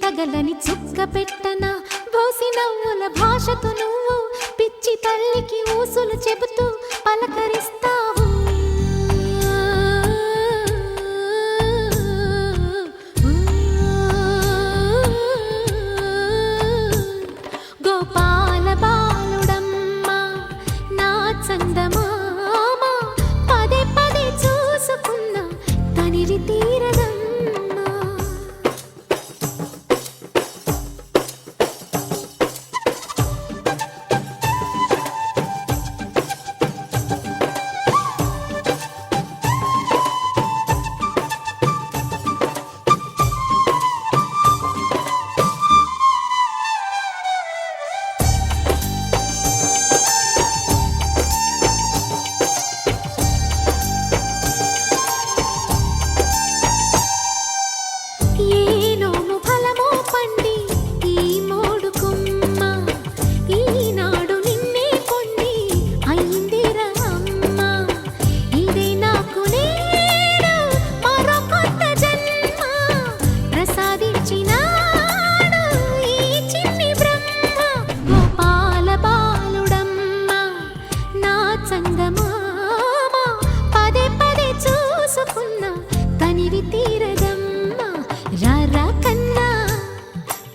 పగలని చుక్క పెట్టన బోసి నవ్వుల భాషతో నువ్వు పిచ్చి తల్లికి ఊసులు చెబుతూ పలకరిస్తావు. గోపాల బాలుడమ్మ నా చందమామ పదే పదే చూసుకున్న తనివి తీరదమ్మ.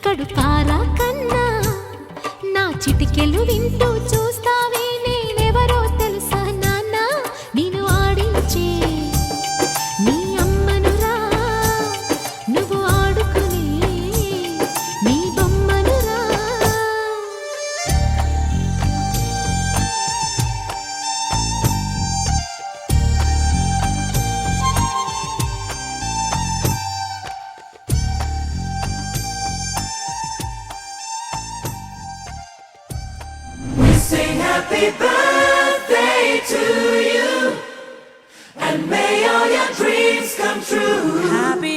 కడుపారా కన్నా నా చిటికెలు వింటూ చూస్తావే నేనెవరో తెలుసా నాన్న నేను ఆడించే నీ అమ్మనురా నువ్వు ఆడుకునే నీ బొమ్మనురా. Sing happy birthday to you, and may all your dreams come true. Happy